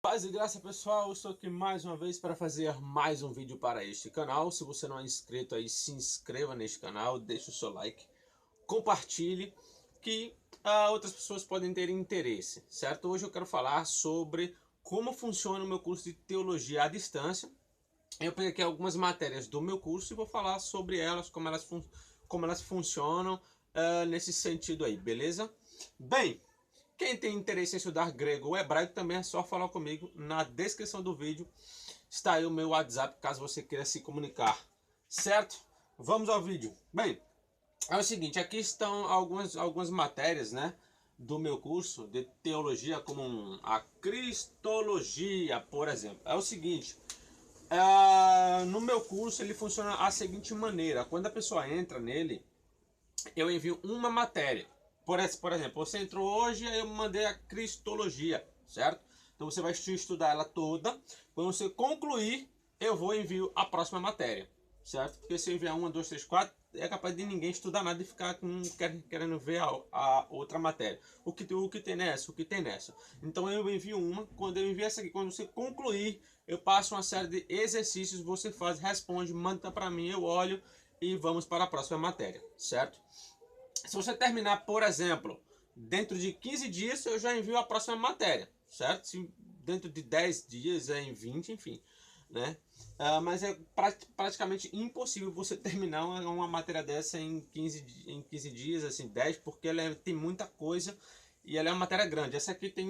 Paz e graça, pessoal, estou aqui mais uma vez para fazer mais um vídeo para este canal. Se você não é inscrito aí, se inscreva neste canal, deixe o seu like, compartilhe, que outras pessoas podem ter interesse, certo? Hoje eu quero falar sobre como funciona o meu curso de Teologia à Distância. Eu peguei aqui algumas matérias do meu curso e vou falar sobre elas, como elas funcionam nesse sentido aí, beleza? Bem, quem tem interesse em estudar grego ou hebraico também é só falar comigo. Na descrição do vídeo está aí o meu WhatsApp, caso você queira se comunicar. Certo? Vamos ao vídeo. Bem, é o seguinte, aqui estão algumas matérias, né, do meu curso de teologia, como a cristologia, por exemplo. É o seguinte, no meu curso ele funciona da seguinte maneira. Quando a pessoa entra nele, eu envio uma matéria. Por exemplo, você entrou hoje e eu mandei a cristologia, certo? Então você vai estudar ela toda. Quando você concluir, eu vou envio a próxima matéria, certo? Porque se eu enviar uma, duas, três, quatro, é capaz de ninguém estudar nada e ficar querendo ver a outra matéria. O que tem nessa, o que tem nessa. Então eu envio uma. Quando eu envio essa aqui, quando você concluir, eu passo uma série de exercícios, você faz, responde, manda para mim, eu olho e vamos para a próxima matéria, certo? Se você terminar, por exemplo, dentro de 15 dias, eu já envio a próxima matéria, certo? Se dentro de 10 dias, em 20, enfim, né? Mas é praticamente impossível você terminar uma matéria dessa em 15 dias, assim, 10, porque ela tem muita coisa e ela é uma matéria grande. Essa aqui tem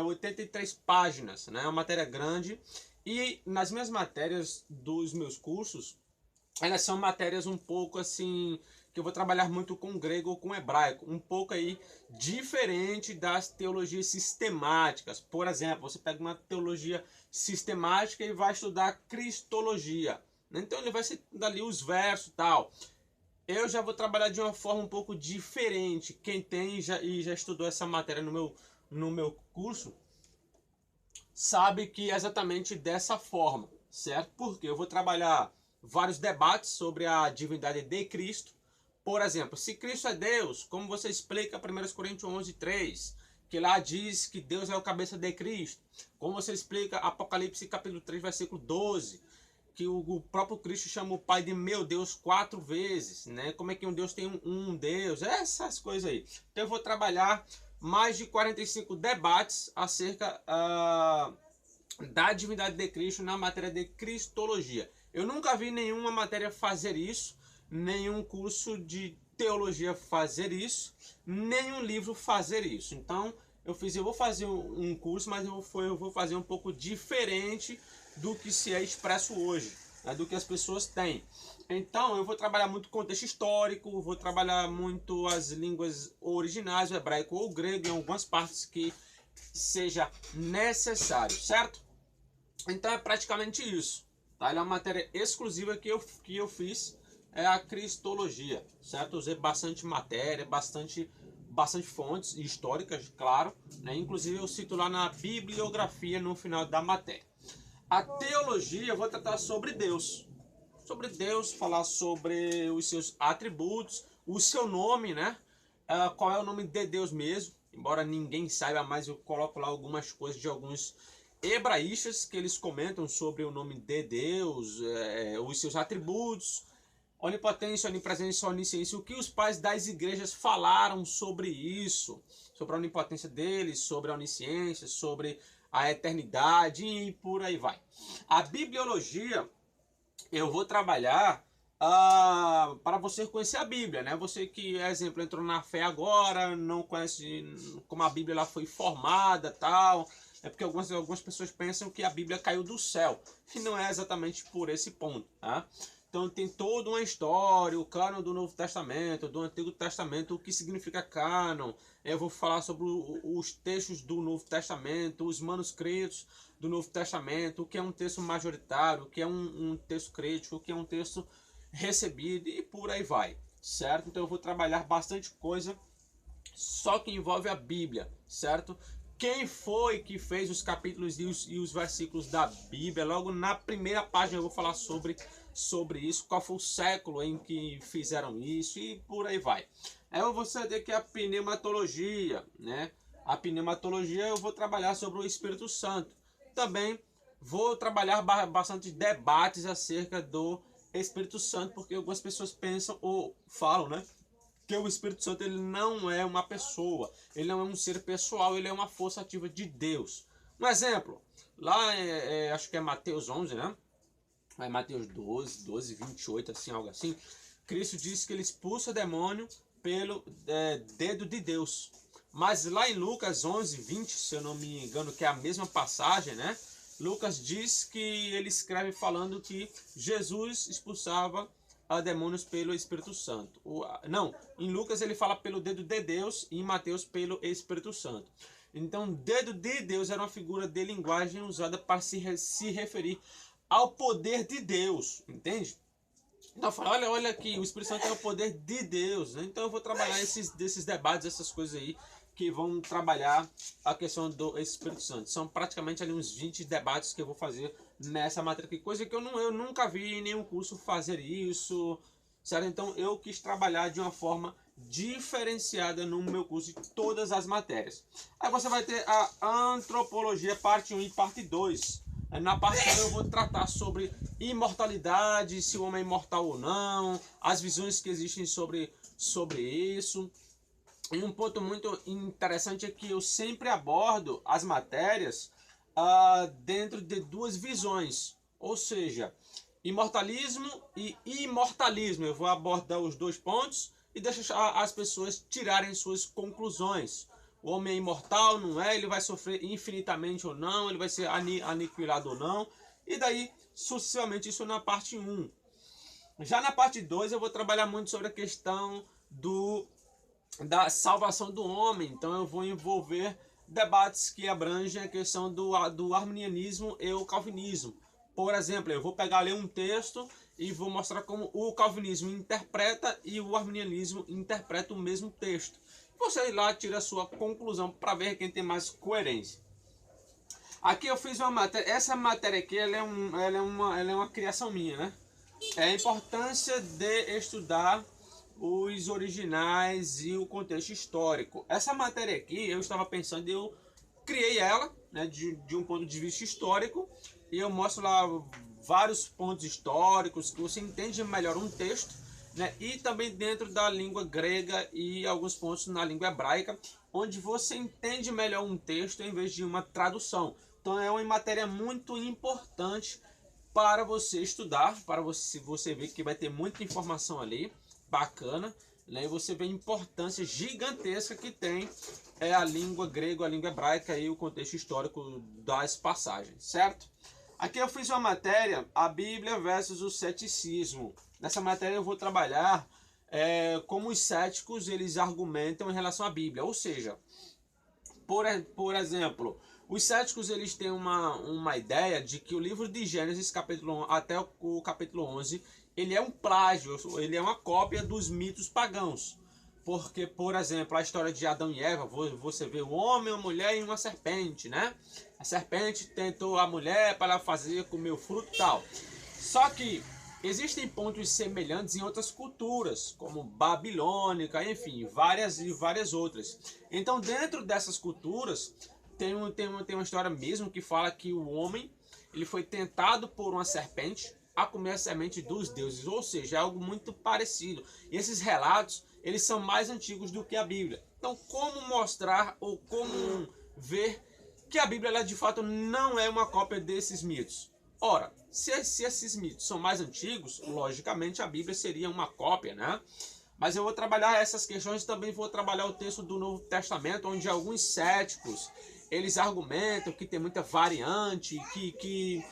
83 páginas, né? É uma matéria grande. E nas minhas matérias dos meus cursos, elas são matérias um pouco assim, que eu vou trabalhar muito com grego ou com hebraico, um pouco aí diferente das teologias sistemáticas. Por exemplo, você pega uma teologia sistemática e vai estudar cristologia. Então ele vai ser dali os versos e tal. Eu já vou trabalhar de uma forma um pouco diferente. Quem tem e já estudou essa matéria no meu curso, sabe que é exatamente dessa forma, certo? Porque eu vou trabalhar vários debates sobre a divindade de Cristo. Por exemplo, se Cristo é Deus, como você explica 1 Coríntios 11:3, que lá diz que Deus é o cabeça de Cristo. Como você explica Apocalipse capítulo 3, versículo 12, que o próprio Cristo chama o Pai de meu Deus 4 vezes, né? Como é que um Deus tem um Deus? Essas coisas aí. Então eu vou trabalhar mais de 45 debates acerca da divindade de Cristo na matéria de cristologia. Eu nunca vi nenhuma matéria fazer isso, nenhum curso de teologia fazer isso, nenhum livro fazer isso. Então eu vou fazer um curso, mas eu vou fazer um pouco diferente do que se é expresso hoje, né, do que as pessoas têm. Então eu vou trabalhar muito contexto histórico, vou trabalhar muito as línguas originais, o hebraico ou o grego, em algumas partes que seja necessário, certo? Então é praticamente isso. Tá? Ele é uma matéria exclusiva que eu fiz, é a cristologia, certo? Eu usei bastante matéria, bastante fontes históricas, claro, né? Inclusive eu cito lá na bibliografia no final da matéria. A teologia eu vou tratar sobre Deus. Sobre Deus, falar sobre os seus atributos, o seu nome, né? Qual é o nome de Deus mesmo. Embora ninguém saiba mais, eu coloco lá algumas coisas de alguns hebraístas que eles comentam sobre o nome de Deus, os seus atributos, onipotência, onipresença, onisciência, o que os pais das igrejas falaram sobre isso, sobre a onipotência deles, sobre a onisciência, sobre a eternidade e por aí vai. A bibliologia eu vou trabalhar para você conhecer a Bíblia, né? Você que, exemplo, entrou na fé agora, não conhece como a Bíblia ela foi formada, tal. É porque algumas pessoas pensam que a Bíblia caiu do céu, e não é exatamente por esse ponto, tá? Então tem toda uma história, o cânon do Novo Testamento, do Antigo Testamento, o que significa cânon. Eu vou falar sobre os textos do Novo Testamento, os manuscritos do Novo Testamento, o que é um texto majoritário, o que é um texto crítico, o que é um texto recebido e por aí vai, certo? Então eu vou trabalhar bastante coisa só que envolve a Bíblia, certo? Quem foi que fez os capítulos e os versículos da Bíblia? Logo na primeira página eu vou falar sobre isso, qual foi o século em que fizeram isso e por aí vai. Aí eu vou saber que a pneumatologia, né? a pneumatologia, eu vou trabalhar sobre o Espírito Santo. Também vou trabalhar bastante debates acerca do Espírito Santo, porque algumas pessoas pensam ou falam, né, que o Espírito Santo ele não é uma pessoa, ele não é um ser pessoal, ele é uma força ativa de Deus. Um exemplo, lá acho que é Mateus 11, né? É Mateus 12, 28, assim, algo assim. Cristo diz que ele expulsa demônio pelo dedo de Deus. Mas lá em Lucas 11, 20, se eu não me engano, que é a mesma passagem, né? Lucas diz que ele escreve falando que Jesus expulsava demônios pelo Espírito Santo. Não, em Lucas ele fala pelo dedo de Deus e em Mateus pelo Espírito Santo. Então, dedo de Deus era uma figura de linguagem usada para se referir ao poder de Deus, entende? Então, fala, olha aqui, o Espírito Santo é o poder de Deus, né? Então eu vou trabalhar desses debates, essas coisas aí, que vão trabalhar a questão do Espírito Santo. São praticamente ali uns 20 debates que eu vou fazer nessa matéria aqui, coisa que eu nunca vi em nenhum curso fazer isso, certo? Então eu quis trabalhar de uma forma diferenciada no meu curso de todas as matérias. Aí você vai ter a Antropologia parte 1 e parte 2. Na parte 1 eu vou tratar sobre imortalidade, se o homem é imortal ou não, as visões que existem sobre isso. E um ponto muito interessante é que eu sempre abordo as matérias dentro de duas visões, ou seja, imortalismo e imortalismo. Eu vou abordar os dois pontos e deixar as pessoas tirarem suas conclusões. O homem é imortal, não é? Ele vai sofrer infinitamente ou não? Ele vai ser aniquilado ou não? E daí, sucessivamente, isso na parte 1. Já na parte 2 eu vou trabalhar muito sobre a questão da salvação do homem. Então eu vou envolver debates que abrangem a questão do arminianismo e o calvinismo. Por exemplo, eu vou pegar ali um texto e vou mostrar como o calvinismo interpreta e o arminianismo interpreta o mesmo texto. Você lá tira a sua conclusão para ver quem tem mais coerência. Aqui eu fiz uma matéria. Essa matéria aqui ela é uma criação minha, né? É a importância de estudar os originais e o contexto histórico. Essa matéria aqui eu estava pensando, eu criei ela, né, de um ponto de vista histórico, e eu mostro lá vários pontos históricos que você entende melhor um texto, né, e também dentro da língua grega e alguns pontos na língua hebraica, onde você entende melhor um texto em vez de uma tradução. Então é uma matéria muito importante para você estudar, para você ver que vai ter muita informação ali, bacana, né? E você vê a importância gigantesca que tem a língua grega, a língua hebraica e o contexto histórico das passagens, certo? Aqui eu fiz uma matéria, a Bíblia versus o ceticismo. Nessa matéria eu vou trabalhar como os céticos eles argumentam em relação à Bíblia, ou seja, por exemplo, os céticos eles têm uma ideia de que o livro de Gênesis capítulo 1 até o capítulo 11 ele é um plágio, ele é uma cópia dos mitos pagãos. Porque, por exemplo, a história de Adão e Eva, você vê um homem, uma mulher e uma serpente, né? A serpente tentou a mulher para fazer comer o fruto e tal. Só que existem pontos semelhantes em outras culturas, como babilônica, enfim, várias outras. Então, dentro dessas culturas, tem uma história mesmo que fala que o homem ele foi tentado por uma serpente a comer a semente dos deuses, ou seja, é algo muito parecido. E esses relatos, eles são mais antigos do que a Bíblia. Então, como mostrar ou como ver que a Bíblia ela, de fato não é uma cópia desses mitos? Ora, se esses mitos são mais antigos, logicamente a Bíblia seria uma cópia, né? Mas eu vou trabalhar essas questões, também vou trabalhar o texto do Novo Testamento, onde alguns céticos, eles argumentam que tem muita variante, que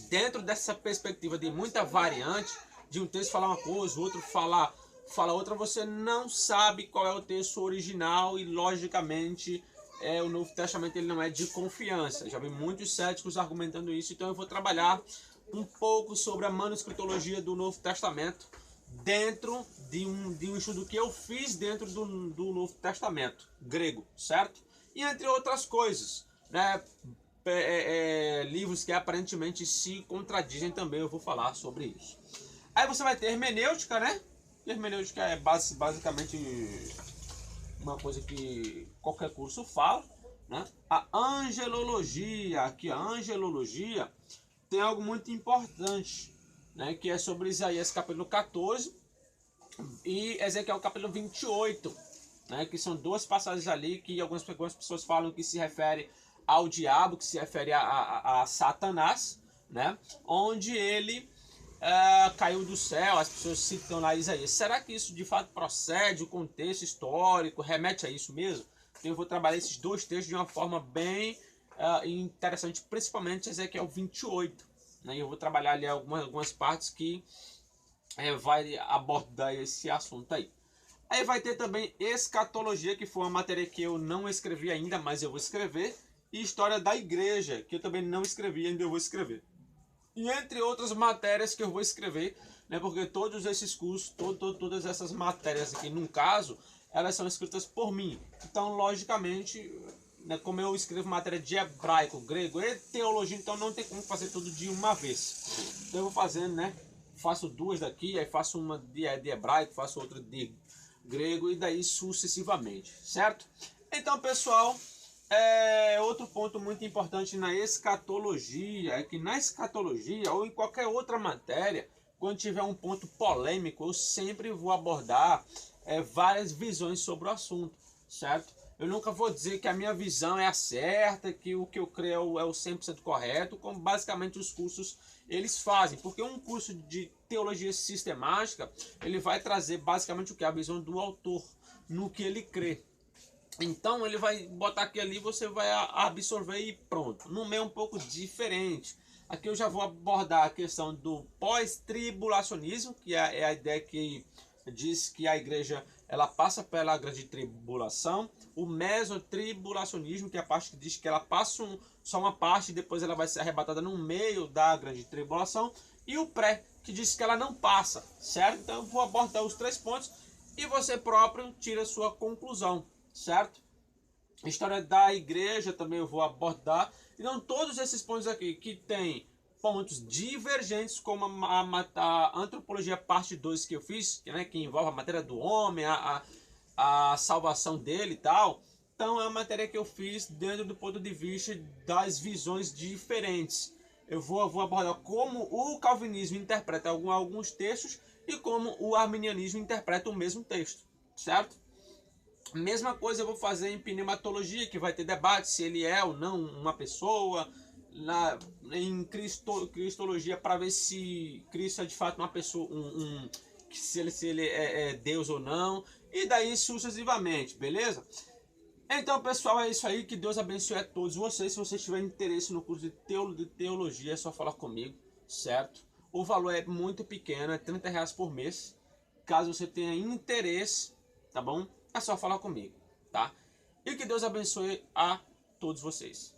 dentro dessa perspectiva de muita variante, de um texto falar uma coisa, o outro fala outra, você não sabe qual é o texto original e logicamente o Novo Testamento ele não é de confiança. Já vi muitos céticos argumentando isso, então eu vou trabalhar um pouco sobre a manuscritologia do Novo Testamento dentro de um estudo que eu fiz dentro do Novo Testamento grego, certo? E entre outras coisas, né? Livros que aparentemente se contradizem também, eu vou falar sobre isso. Aí você vai ter hermenêutica, né? Hermenêutica é basicamente uma coisa que qualquer curso fala, né? A angelologia, aqui a angelologia tem algo muito importante, né? Que é sobre Isaías capítulo 14 e Ezequiel capítulo 28, né? Que são duas passagens ali que algumas pessoas falam que se refere ao diabo, que se refere a Satanás, né? Onde ele caiu do céu, as pessoas citam lá Isaías. Será que isso de fato procede? O contexto histórico remete a isso mesmo? Então eu vou trabalhar esses dois textos de uma forma bem interessante, principalmente Ezequiel 28. Né? Eu vou trabalhar ali algumas partes que vai abordar esse assunto aí. Aí vai ter também escatologia, que foi uma matéria que eu não escrevi ainda, mas eu vou escrever. E história da igreja, que eu também não escrevi, ainda eu vou escrever. E entre outras matérias que eu vou escrever, né, porque todos esses cursos, todas essas matérias aqui, num caso, elas são escritas por mim. Então, logicamente, né, como eu escrevo matéria de hebraico, grego e teologia, então não tem como fazer tudo de uma vez. Então eu vou fazendo, né? Faço duas daqui, aí faço uma de hebraico, faço outra de grego e daí sucessivamente, certo? Então, pessoal, outro ponto muito importante na escatologia é que na escatologia ou em qualquer outra matéria, quando tiver um ponto polêmico, eu sempre vou abordar várias visões sobre o assunto, certo? Eu nunca vou dizer que a minha visão é a certa, que o que eu creio é o 100% correto, como basicamente os cursos eles fazem, porque um curso de teologia sistemática, ele vai trazer basicamente o que? A visão do autor, no que ele crê. Então ele vai botar aqui ali, você vai absorver e pronto. No meio é um pouco diferente. Aqui eu já vou abordar a questão do pós-tribulacionismo, que é a ideia que diz que a igreja ela passa pela grande tribulação. O mesotribulacionismo, que é a parte que diz que ela passa só uma parte e depois ela vai ser arrebatada no meio da grande tribulação. E o pré, que diz que ela não passa, certo? Então eu vou abordar os três pontos e você próprio tira a sua conclusão, certo? A história da igreja também eu vou abordar. Então todos esses pontos aqui que tem pontos divergentes, como a antropologia parte 2 que eu fiz, que envolve a matéria do homem, a salvação dele e tal. Então é uma matéria que eu fiz dentro do ponto de vista das visões diferentes. Eu vou abordar como o calvinismo interpreta alguns textos e como o arminianismo interpreta o mesmo texto, certo? Mesma coisa eu vou fazer em pneumatologia, que vai ter debate se ele é ou não uma pessoa. Em cristologia, para ver se Cristo é de fato uma pessoa, se ele é Deus ou não. E daí sucessivamente, beleza? Então, pessoal, é isso aí. Que Deus abençoe a todos vocês. Se vocês tiverem interesse no curso de teologia, é só falar comigo, certo? O valor é muito pequeno, é R$ 30 por mês. Caso você tenha interesse, tá bom? É só falar comigo, tá? E que Deus abençoe a todos vocês.